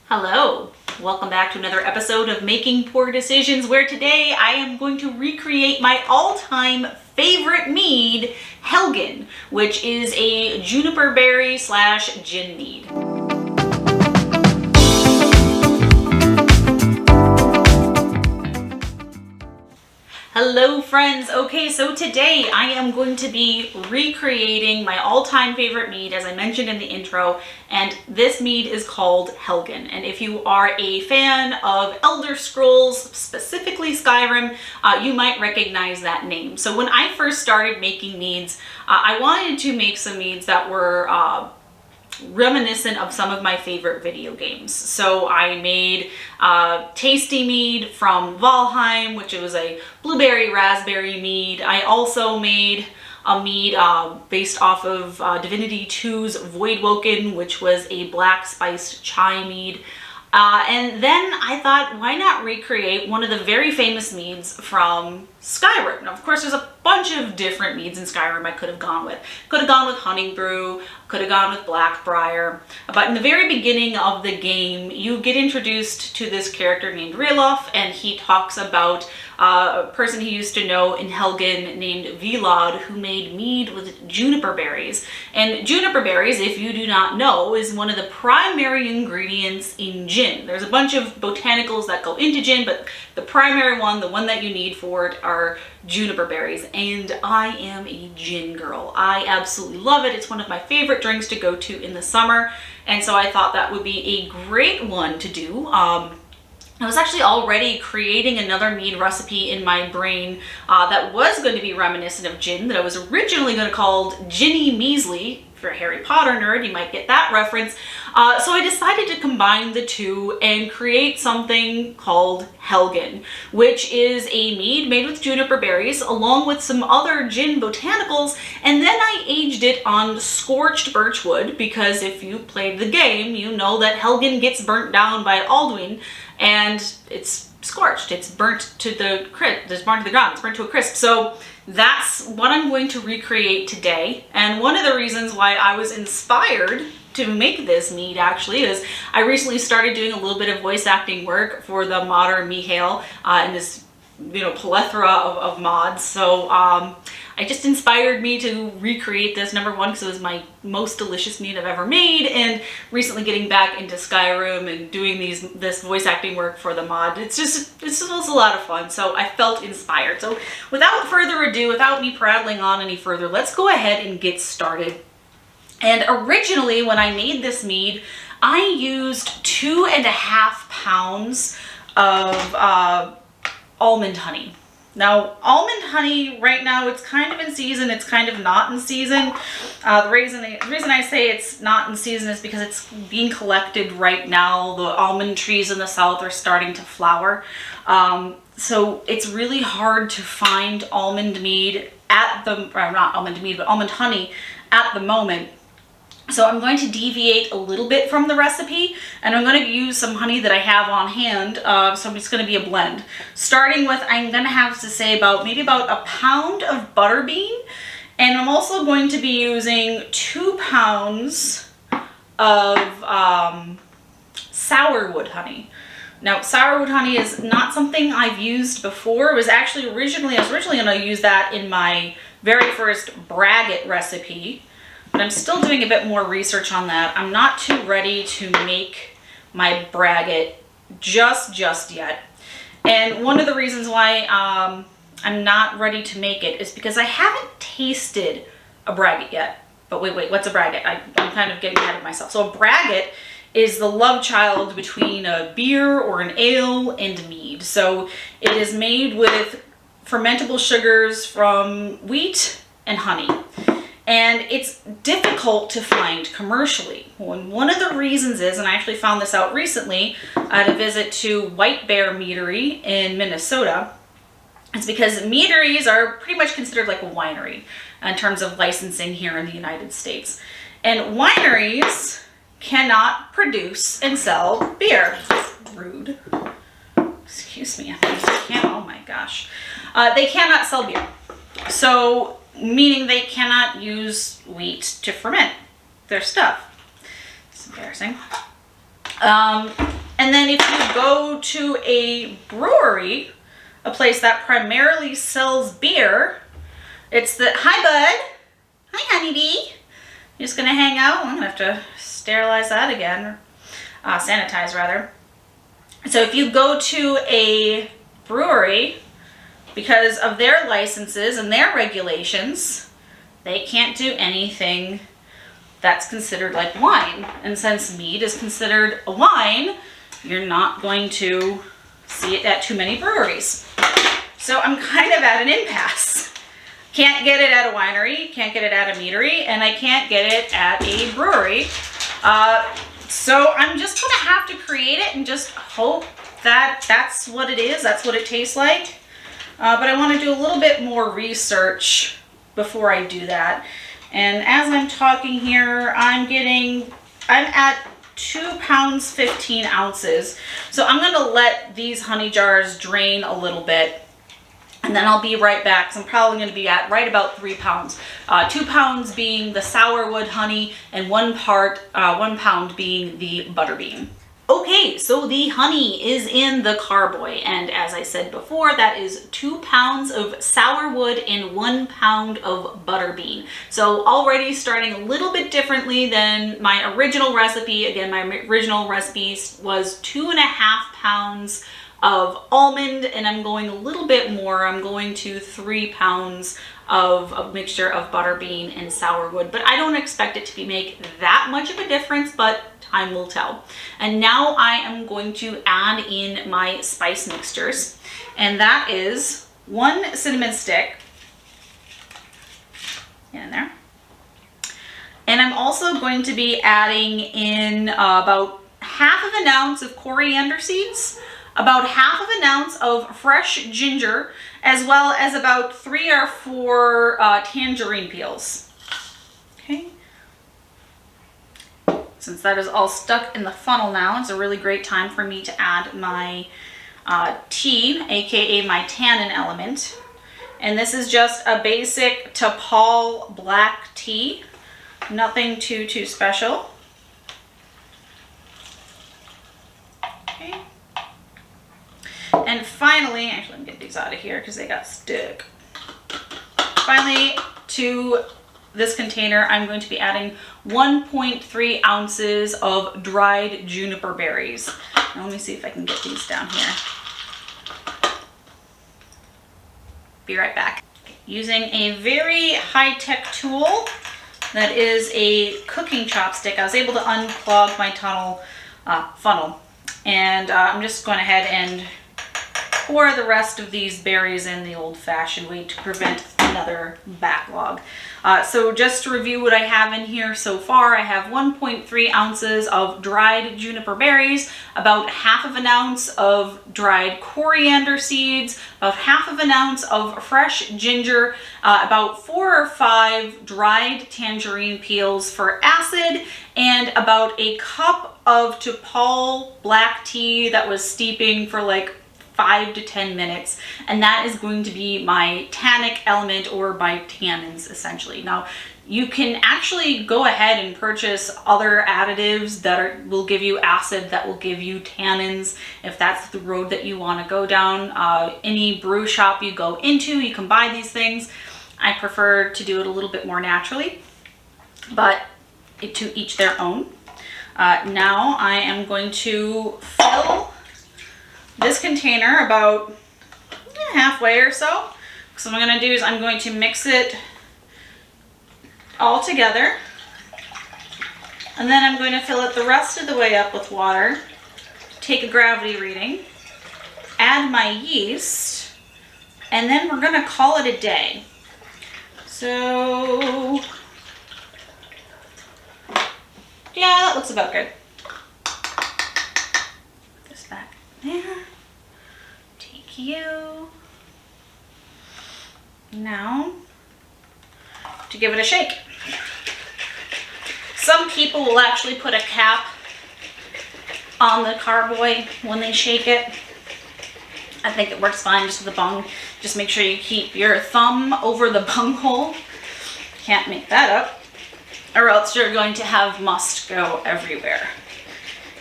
Hello, welcome back to another episode of Making Poor Decisions, where today I am going to recreate my all-time favorite mead, Helgen, which is a juniper berry / gin mead. Hello friends. Okay, so today I am going to be recreating my all-time favorite mead, as I mentioned in the intro, and this mead is called Helgen. And if you are a fan of Elder Scrolls, specifically Skyrim, you might recognize that name. So when I first started making meads, I wanted to make some meads that were reminiscent of some of my favorite video games. So I made Tasty Mead from Valheim, which was a blueberry raspberry mead. I also made a mead based off of Divinity 2's Voidwoken, which was a black spiced chai mead. And then I thought, why not recreate one of the very famous meads from Skyrim? Now, of course, there's a bunch of different meads in Skyrim I could have gone with. Could have gone with Honey Brew, could have gone with Blackbriar. But in the very beginning of the game, you get introduced to this character named Rilof, and he talks about a person he used to know in Helgen named Vilod, who made mead with juniper berries. And juniper berries, if you do not know, is one of the primary ingredients in gin. There's a bunch of botanicals that go into gin, but the primary one, the one that you need for it, are juniper berries. And I am a gin girl. I absolutely love it. It's one of my favorite drinks to go to in the summer. And so I thought that would be a great one to do. I was actually already creating another mead recipe in my brain that was going to be reminiscent of gin, that I was originally going to call Ginny Measly. If you're a Harry Potter nerd, you might get that reference. So I decided to combine the two and create something called Helgen, which is a mead made with juniper berries along with some other gin botanicals, and then I aged it on scorched birchwood, because if you played the game, you know that Helgen gets burnt down by Alduin, and it's scorched. It's burnt to the ground. It's burnt to a crisp. So that's what I'm going to recreate today. And one of the reasons why I was inspired to make this mead actually is I recently started doing a little bit of voice acting work for the modder Mihail and this plethora of mods. So it just inspired me to recreate this, number one, because it was my most delicious mead I've ever made, and recently getting back into Skyrim and doing this voice acting work for the mod. It's just a lot of fun, so I felt inspired. So without further ado, without me prattling on any further, let's go ahead and get started. And originally, when I made this mead, I used 2.5 pounds of almond honey. Now, almond honey right now, it's kind of in season, it's kind of not in season. The reason I say it's not in season is because it's being collected right now. The almond trees in the south are starting to flower. So it's really hard to find almond mead not almond mead, but almond honey at the moment. So I'm going to deviate a little bit from the recipe, and I'm going to use some honey that I have on hand. So it's going to be a blend. Starting with, I'm going to have to say maybe about a pound of butterbean, and I'm also going to be using 2 pounds of sourwood honey. Now, sourwood honey is not something I've used before. I was originally going to use that in my very first braggot recipe. But I'm still doing a bit more research on that. I'm not too ready to make my braggot just yet. And one of the reasons why I'm not ready to make it is because I haven't tasted a braggot yet. But wait, what's a braggot? I'm kind of getting ahead of myself. So a braggot is the love child between a beer or an ale and mead. So it is made with fermentable sugars from wheat and honey. And it's difficult to find commercially. And one of the reasons is, and I actually found this out recently at a visit to White Bear Meadery in Minnesota, it's because meaderies are pretty much considered like a winery in terms of licensing here in the United States. And wineries cannot produce and sell beer. Rude. Excuse me. Oh my gosh. They cannot sell beer. So, meaning they cannot use wheat to ferment their stuff. It's embarrassing. And then if you go to a brewery, a place that primarily sells beer, it's the, hi bud, hi honeybee. You're just gonna hang out? I'm gonna have to sterilize that again, sanitize rather. So if you go to a brewery, because of their licenses and their regulations, they can't do anything that's considered like wine. And since mead is considered a wine, you're not going to see it at too many breweries. So I'm kind of at an impasse. Can't get it at a winery, can't get it at a meadery, and I can't get it at a brewery. So I'm just gonna have to create it and just hope that that's what it is, that's what it tastes like. But I want to do a little bit more research before I do that. And as I'm talking here, I'm at 2 pounds 15 ounces. So I'm gonna let these honey jars drain a little bit, and then I'll be right back, because I'm probably going to be at right about 3 pounds. 2 pounds being the sourwood honey, and 1 pound being the butterbean. Okay, so the honey is in the carboy, and as I said before, that is 2 pounds of sourwood and 1 pound of butterbean. So already starting a little bit differently than my original recipe. Again, my original recipe was 2.5 pounds of almond, and I'm going a little bit more. I'm going to 3 pounds of a mixture of butterbean and sourwood, but I don't expect it to make that much of a difference, but time will tell. And now I am going to add in my spice mixtures, and that is 1 cinnamon stick in there. And I'm also going to be adding in about 1/2 ounce of coriander seeds, about 1/2 ounce of fresh ginger, as well as about 3 or 4 tangerine peels. Okay. Since that is all stuck in the funnel now, it's a really great time for me to add my tea, aka my tannin element. And this is just a basic Tapal black tea, nothing too special. Okay. And finally, actually let me get these out of here because they got stuck. Finally, to this container, I'm going to be adding 1.3 ounces of dried juniper berries. Now, let me see if I can get these down here. Be right back. Using a very high-tech tool that is a cooking chopstick, I was able to unclog my funnel. And I'm just going ahead and pour the rest of these berries in the old-fashioned way to prevent another backlog. So just to review what I have in here so far, I have 1.3 ounces of dried juniper berries, about 1/2 ounce of dried coriander seeds, about 1/2 ounce of fresh ginger, about 4 or 5 dried tangerine peels for acid, and about a cup of Tapal black tea that was steeping for like 5 to 10 minutes, and that is going to be my tannic element, or my tannins essentially. Now you can actually go ahead and purchase other additives that will give you acid, that will give you tannins, if that's the road that you want to go down. Any brew shop you go into, you can buy these things. I prefer to do it a little bit more naturally, but to each their own. Now I am going to fill this container about halfway or so. So what I'm going to do is I'm going to mix it all together, and then I'm going to fill it the rest of the way up with water, take a gravity reading, add my yeast, and then we're going to call it a day. So yeah, that looks about good. Put this back there. Take you. Now to give it a shake. Some people will actually put a cap on the carboy when they shake it. I think it works fine just with the bung. Just make sure you keep your thumb over the bung hole. Can't make that up, or else you're going to have must go everywhere.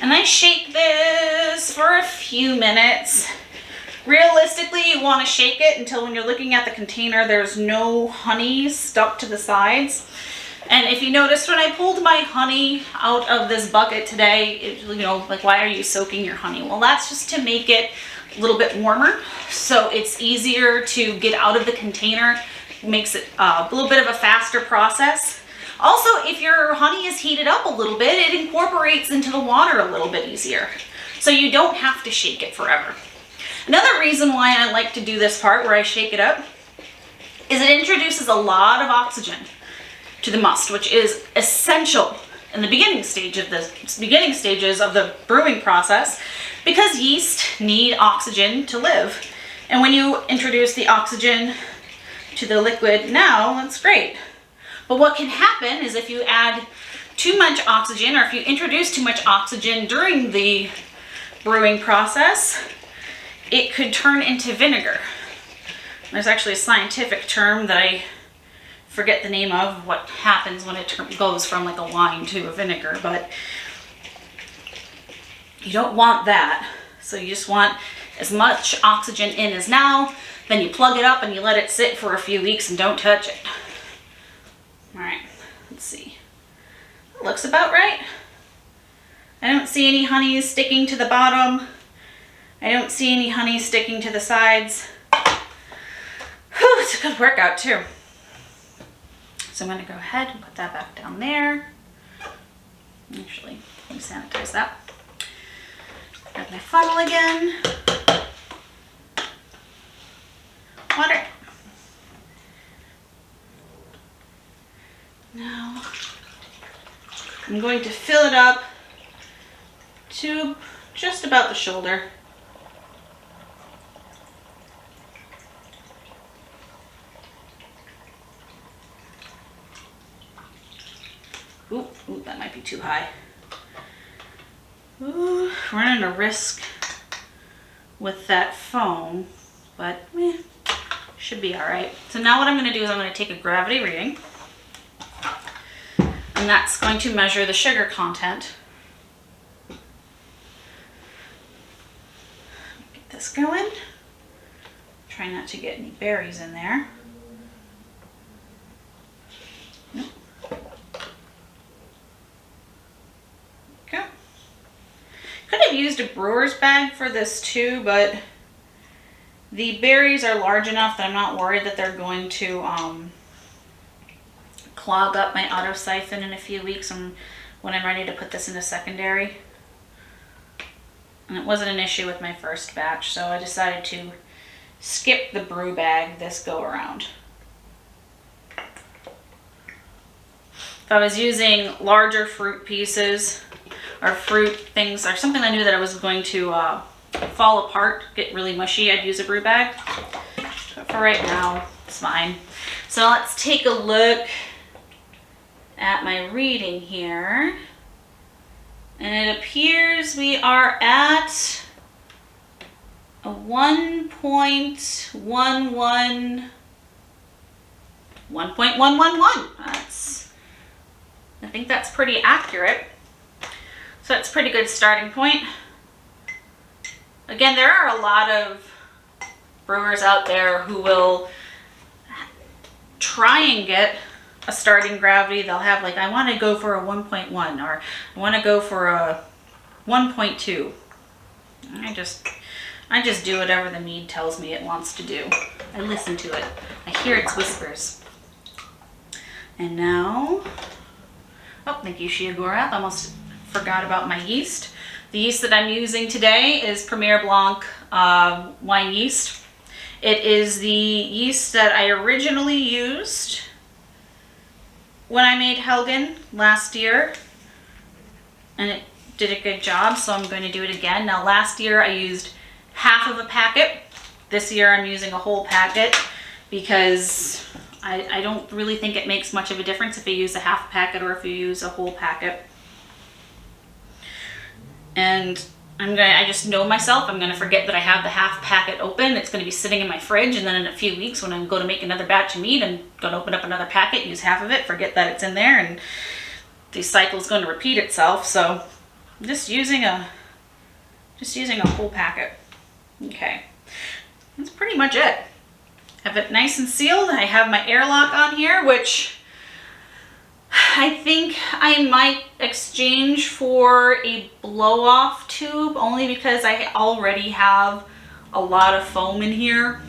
And I shake this just for a few minutes. Realistically, you want to shake it until when you're looking at the container, there's no honey stuck to the sides. And if you noticed when I pulled my honey out of this bucket today, you know, like, why are you soaking your honey? Well, that's just to make it a little bit warmer, so it's easier to get out of the container. It makes it a little bit of a faster process. Also, if your honey is heated up a little bit, it incorporates into the water a little bit easier. So you don't have to shake it forever. Another reason why I like to do this part where I shake it up is it introduces a lot of oxygen to the must, which is essential in the beginning stages of the brewing process, because yeast need oxygen to live. And when you introduce the oxygen to the liquid now, that's great. But what can happen is if you add too much oxygen, or if you introduce too much oxygen during the brewing process, it could turn into vinegar. There's actually a scientific term that I forget the name of, what happens when it goes from like a wine to a vinegar, but you don't want that. So you just want as much oxygen in as now, then you plug it up and you let it sit for a few weeks and don't touch it. All right, let's see. It looks about right. I don't see any honey sticking to the bottom. I don't see any honey sticking to the sides. Whew, it's a good workout too. So I'm going to go ahead and put that back down there. Actually, let me sanitize that. Grab my funnel again. Water. Now, I'm going to fill it up to just about the shoulder. Ooh, that might be too high. Ooh, running a risk with that foam, but should be all right. So now what I'm going to do is I'm going to take a gravity reading, and that's going to measure the sugar content. Get this going. Try not to get any berries in there. Nope. Okay. Could have used a brewer's bag for this too, but the berries are large enough that I'm not worried that they're going to clog up my auto siphon in a few weeks when I'm ready to put this into secondary. And it wasn't an issue with my first batch, so I decided to skip the brew bag this go around. If I was using larger fruit pieces or fruit things or something I knew that I was going to fall apart, get really mushy, I'd use a brew bag. But for right now, it's fine. So let's take a look at my reading here. And it appears we are at a 1.111. I think that's pretty accurate. So that's a pretty good starting point. Again, there are a lot of brewers out there who will try and get a starting gravity. They'll have like, I want to go for a 1.1 or I want to go for a 1.2. I just do whatever the Mead tells me it wants to do. I listen to it. I hear its whispers. And now, oh, thank you, Shiagora. I almost forgot about my yeast. The yeast that I'm using today is Premier Blanc wine yeast. It is the yeast that I originally used when I made Helgen last year, and it did a good job, so I'm going to do it again. Now, last year I used half of a packet. This year I'm using a whole packet because I don't really think it makes much of a difference if you use a half packet or if you use a whole packet. And I just know myself, I'm going to forget that I have the half packet open. It's going to be sitting in my fridge, and then in a few weeks when I go to make another batch of mead, I'm going to open up another packet, use half of it, forget that it's in there, and the cycle is going to repeat itself. So I'm just using a Just using a whole packet. Okay, that's pretty much it. Have it nice and sealed. I have my airlock on here, which I think I might exchange for a blow-off tube, only because I already have a lot of foam in here.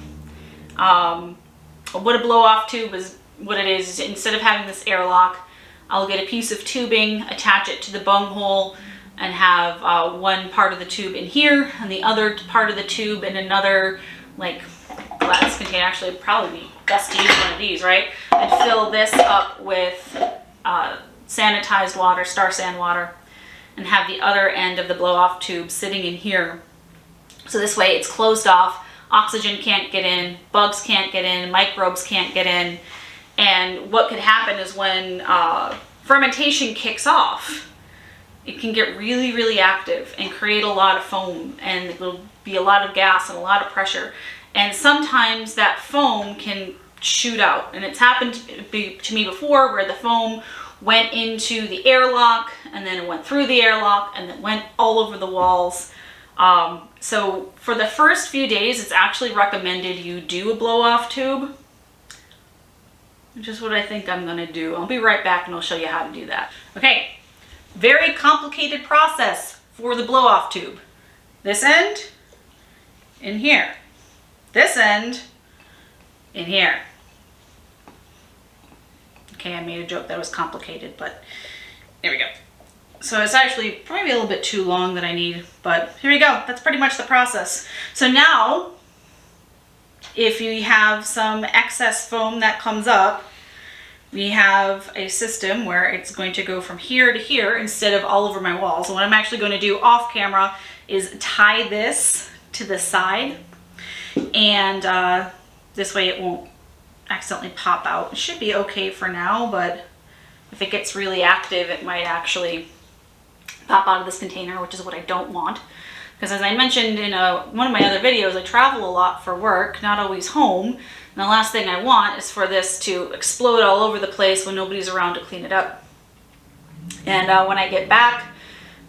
What a blow-off tube is, what it is instead of having this airlock, I'll get a piece of tubing, attach it to the bunghole, and have one part of the tube in here and the other part of the tube in another, like, glass container. Actually, it'd probably be best to use one of these, right? I'd fill this up with sanitized water, Star San water, and have the other end of the blow-off tube sitting in here. So this way it's closed off, oxygen can't get in, bugs can't get in, microbes can't get in. And what could happen is when fermentation kicks off, it can get really, really active and create a lot of foam, and it will be a lot of gas and a lot of pressure. And sometimes that foam can shoot out. And it's happened to me before where the foam went into the airlock, and then it went through the airlock, and it went all over the walls. So for the first few days, it's actually recommended you do a blow-off tube, which is what I think I'm gonna do. I'll be right back and I'll show you how to do that. Okay. Very complicated process for the blow-off tube. This end in here. This end in here. Okay, I made a joke that was complicated, but there we go. So it's actually probably a little bit too long that I need, but here we go. That's pretty much the process. So now, if you have some excess foam that comes up, we have a system where it's going to go from here to here instead of all over my walls. And what I'm actually going to do off camera is tie this to the side, and this way it won't accidentally pop out. It should be okay for now, but if it gets really active, it might actually pop out of this container, which is what I don't want. Because as I mentioned in one of my other videos, I travel a lot for work, not always home. And the last thing I want is for this to explode all over the place when nobody's around to clean it up. And when I get back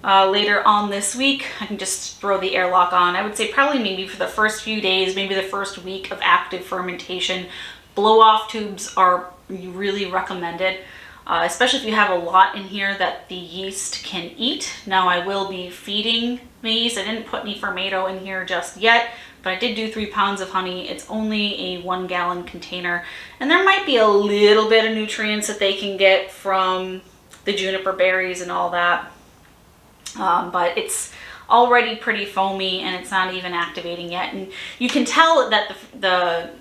later on this week, I can just throw the airlock on. I would say probably maybe for the first few days, maybe the first week of active fermentation, blow-off tubes are really recommended. Especially if you have a lot in here that the yeast can eat. Now I will be feeding the yeast. I didn't put any fermento in here just yet, but I did do 3 pounds of honey. It's only a 1 gallon container, and there might be a little bit of nutrients that they can get from the juniper berries and all that, but it's already pretty foamy and it's not even activating yet. And you can tell that the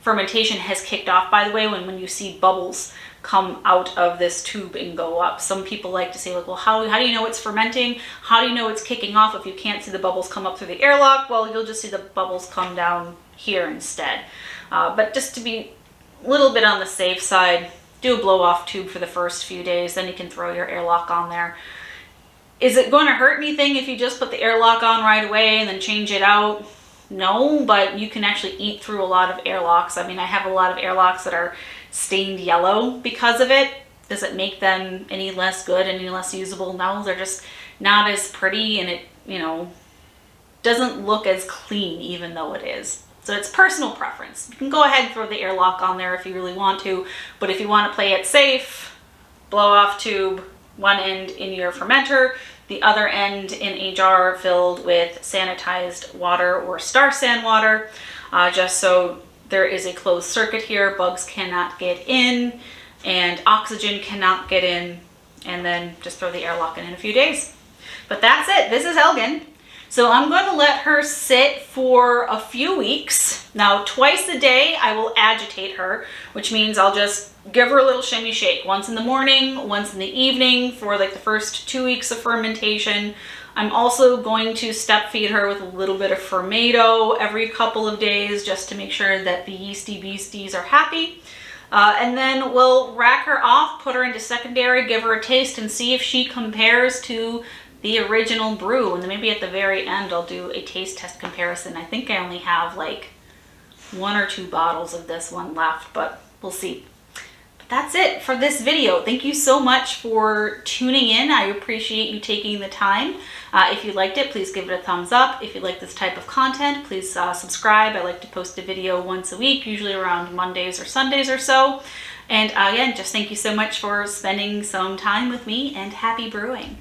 fermentation has kicked off, by the way, when you see bubbles come out of this tube and go up. Some people like to say, like, well, how do you know it's fermenting? How do you know it's kicking off if you can't see the bubbles come up through the airlock? Well, you'll just see the bubbles come down here instead. But just to be a little bit on the safe side, do a blow-off tube for the first few days, then you can throw your airlock on there. Is it going to hurt anything if you just put the airlock on right away and then change it out? No, but you can actually eat through a lot of airlocks. I mean, I have a lot of airlocks that are stained yellow because of it. Does it make them any less good, any less usable? No, they're just not as pretty, and it, you know, doesn't look as clean even though it is. So it's personal preference. You can go ahead and throw the airlock on there if you really want to, but if you want to play it safe, blow off tube, one end in your fermenter, the other end in a jar filled with sanitized water or Star San water, just so there is a closed circuit here. Bugs cannot get in and oxygen cannot get in, and then just throw the airlock in a few days. But that's it. This is Helgen. So I'm going to let her sit for a few weeks. Now, twice a day I will agitate her, which means I'll just give her a little shimmy shake. Once in the morning, once in the evening for like the first 2 weeks of fermentation. I'm also going to step feed her with a little bit of fermento every couple of days just to make sure that the yeasty beasties are happy. And then we'll rack her off, put her into secondary, give her a taste and see if she compares to the original brew. And then maybe at the very end I'll do a taste test comparison. I think I only have like 1 or 2 bottles of this one left, but we'll see. But that's it for this video. Thank you so much for tuning in. I appreciate you taking the time. If you liked it, please give it a thumbs up. If you like this type of content, please subscribe. I like to post a video once a week, usually around Mondays or Sundays or so. And again, just thank you so much for spending some time with me, and happy brewing.